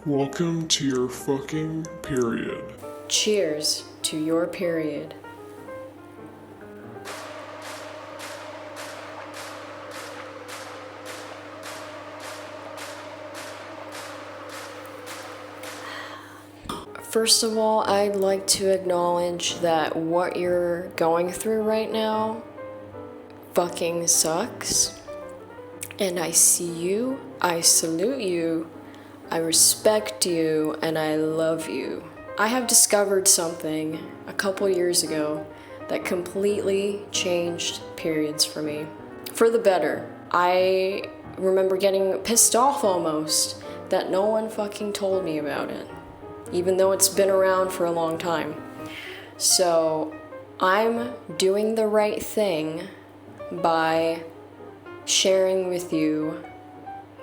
Welcome to your fucking period. Cheers to your period. First of all, I'd like to acknowledge that what you're going through right now fucking sucks. And I see you, I salute you, I respect you, and I love you. I have discovered something a couple years ago that completely changed periods for me. For the better. I remember getting pissed off almost that no one fucking told me about it, even though it's been around for a long time. So I'm doing the right thing by sharing with you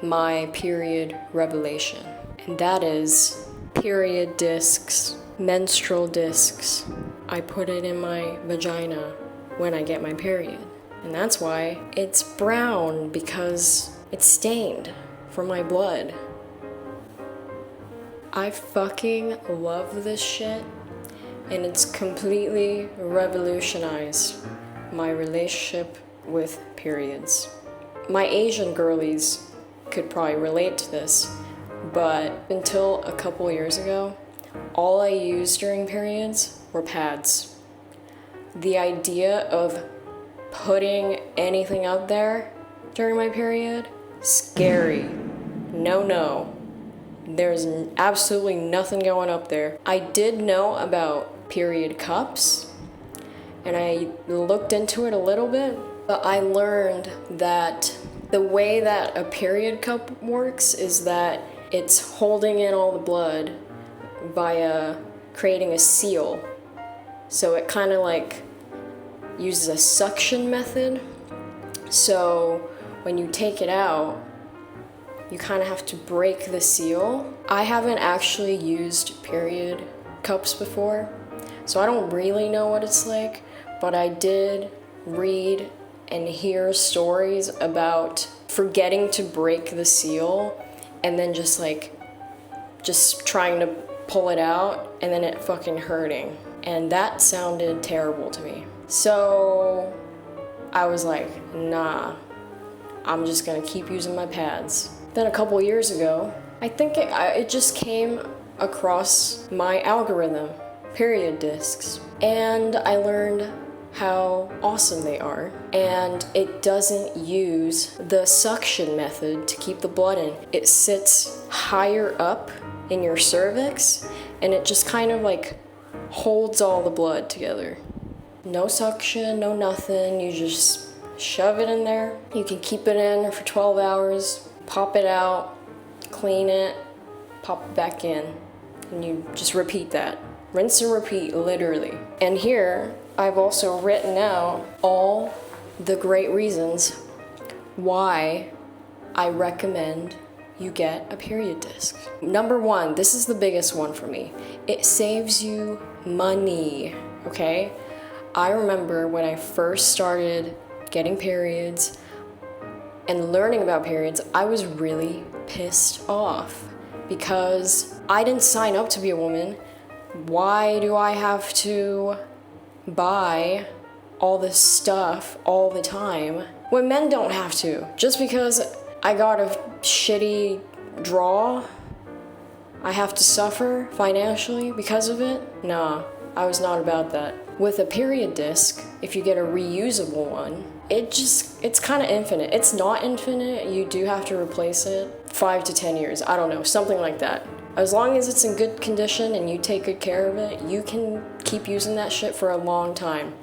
my period revelation. And that is period discs, menstrual discs. I put it in my vagina when I get my period. And that's why it's brown, because it's stained from my blood. I fucking love this shit, and it's completely revolutionized my relationship with periods. My Asian girlies could probably relate to this, but until a couple years ago, all I used during periods were pads. The idea of putting anything out there during my period, scary. No. There's absolutely nothing going up there. I did know about period cups, and I looked into it a little bit, but I learned that the way that a period cup works is that it's holding in all the blood via creating a seal. So it kind of like uses a suction method. So when you take it out, you kind of have to break the seal. I haven't actually used period cups before, so I don't really know what it's like, but I did read and hear stories about forgetting to break the seal and then just trying to pull it out and then it fucking hurting. And that sounded terrible to me. So I was like, nah, I'm just gonna keep using my pads. Then a couple years ago, I think it just came across my algorithm, period discs, and I learned how awesome they are. And it doesn't use the suction method to keep the blood in. It sits higher up in your cervix, and it just kind of like holds all the blood together. No suction, no nothing, you just shove it in there. You can keep it in for 12 hours, pop it out, clean it, pop it back in, and you just repeat that. Rinse and repeat, literally. And here, I've also written out all the great reasons why I recommend you get a period disc. Number one, this is the biggest one for me. It saves you money, okay? I remember when I first started getting periods and learning about periods, I was really pissed off because I didn't sign up to be a woman. Why do I have to buy all this stuff all the time when men don't have to? Just because I got a shitty draw, I have to suffer financially because of it? Nah, I was not about that. With a period disc, if you get a reusable one, it's kind of infinite. It's not infinite, you do have to replace it 5 to 10 years, I don't know, something like that. As long as it's in good condition and you take good care of it, you can keep using that shit for a long time.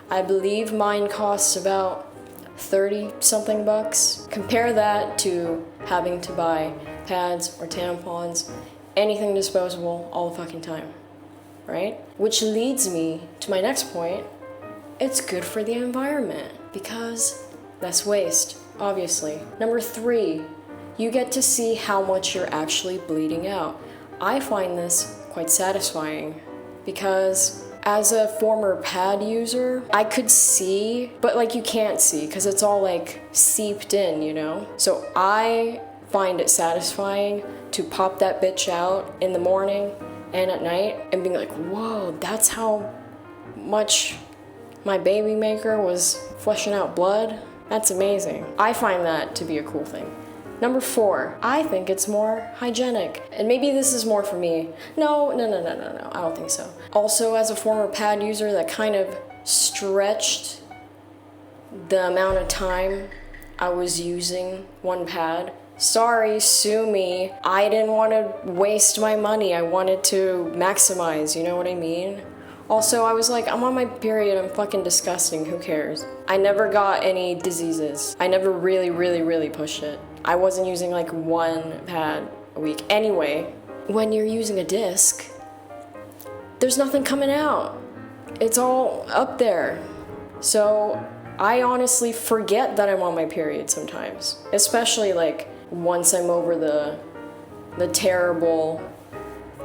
I believe mine costs about 30 something bucks. Compare that to having to buy pads or tampons, anything disposable all the fucking time, right? Which leads me to my next point. It's good for the environment because less waste, obviously. Number 3, you get to see how much you're actually bleeding out. I find this quite satisfying because as a former pad user, I could see, but like you can't see because it's all like seeped in, you know? So I find it satisfying to pop that bitch out in the morning and at night and being like, whoa, that's how much my baby maker was flushing out blood. That's amazing. I find that to be a cool thing. Number 4, I think it's more hygienic. And maybe this is more for me. No, I don't think so. Also, as a former pad user, that kind of stretched the amount of time I was using one pad. Sorry, sue me. I didn't want to waste my money. I wanted to maximize, you know what I mean? Also, I was like, I'm on my period, I'm fucking disgusting, who cares? I never got any diseases. I never really pushed it. I wasn't using like one pad a week. Anyway, when you're using a disc, there's nothing coming out. It's all up there. So I honestly forget that I'm on my period sometimes, especially like once I'm over the terrible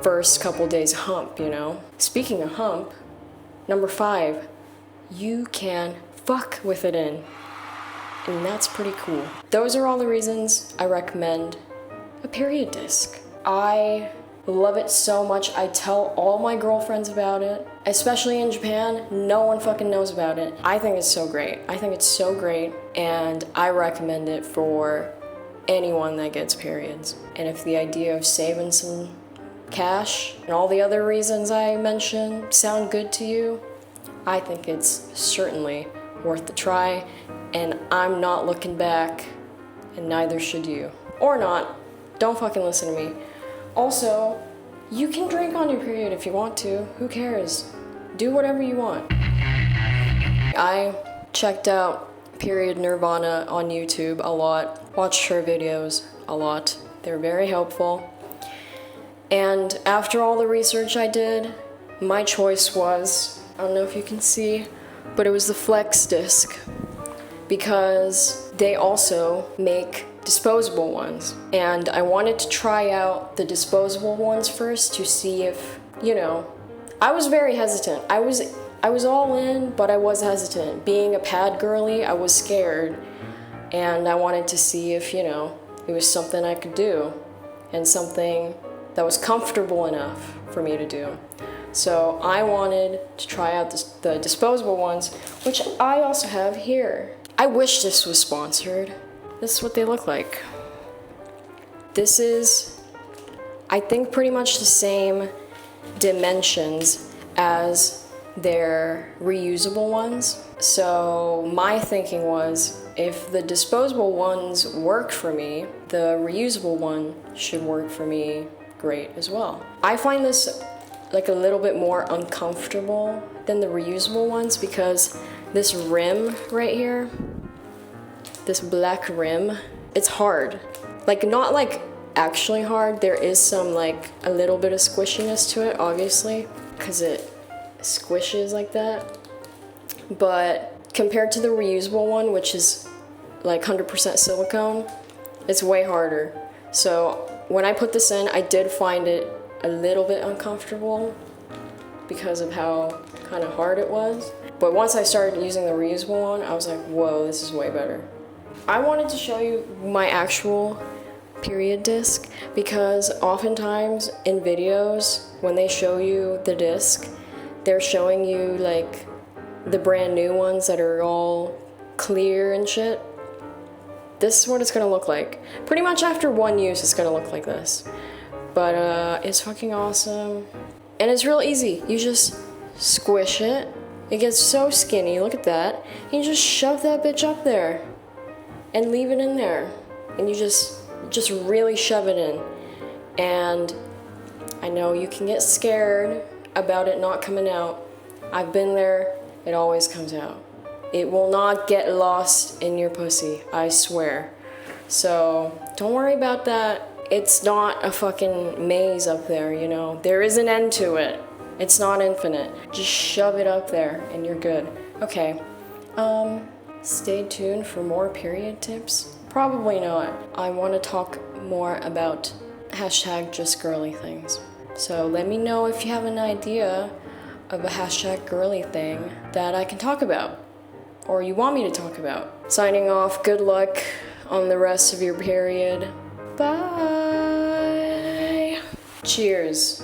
first couple days hump, you know? Speaking of hump, number 5, you can fuck with it in. And that's pretty cool. Those are all the reasons I recommend a period disc. I love it so much. I tell all my girlfriends about it, especially in Japan. No one fucking knows about it. I think it's so great. And I recommend it for anyone that gets periods. And if the idea of saving some cash and all the other reasons I mentioned sound good to you, I think it's certainly worth the try, and I'm not looking back, and neither should you. Or not. Don't fucking listen to me. Also, you can drink on your period if you want to. Who cares? Do whatever you want. I checked out Period Nirvana on YouTube a lot, watched her videos a lot. They're very helpful. And after all the research I did, my choice was, I don't know if you can see, but it was the Flex disc, because they also make disposable ones. And I wanted to try out the disposable ones first to see if, you know, I was very hesitant. I was all in, but I was hesitant. Being a pad girly, I was scared. And I wanted to see if, you know, it was something I could do and something that was comfortable enough for me to do. So I wanted to try out the disposable ones, which I also have here. I wish this was sponsored. This is what they look like. This is, I think, pretty much the same dimensions as their reusable ones. So my thinking was, if the disposable ones work for me, the reusable one should work for me great as well. I find this like a little bit more uncomfortable than the reusable ones because this rim right here, this black rim, it's hard. Like, not like actually hard, there is some like a little bit of squishiness to it, obviously, because it squishes like that. But compared to the reusable one, which is like 100% silicone, it's way harder. So when I put this in, I did find it a little bit uncomfortable because of how kind of hard it was. But once I started using the reusable one, I was like, whoa, this is way better. I wanted to show you my actual period disc because oftentimes in videos, when they show you the disc, they're showing you like the brand new ones that are all clear and shit. This is what it's gonna look like. Pretty much after one use, it's gonna look like this. But it's fucking awesome. And it's real easy. You just squish it. It gets so skinny, look at that. You just shove that bitch up there and leave it in there. And you just really shove it in. And I know you can get scared about it not coming out. I've been there, it always comes out. It will not get lost in your pussy, I swear. So don't worry about that. It's not a fucking maze up there, you know. There is an end to it. It's not infinite. Just shove it up there and you're good. Okay, stay tuned for more period tips. Probably not. I want to talk more about #justgirly things. So let me know if you have an idea of a #girly thing that I can talk about or you want me to talk about. Signing off, good luck on the rest of your period. Bye. Cheers.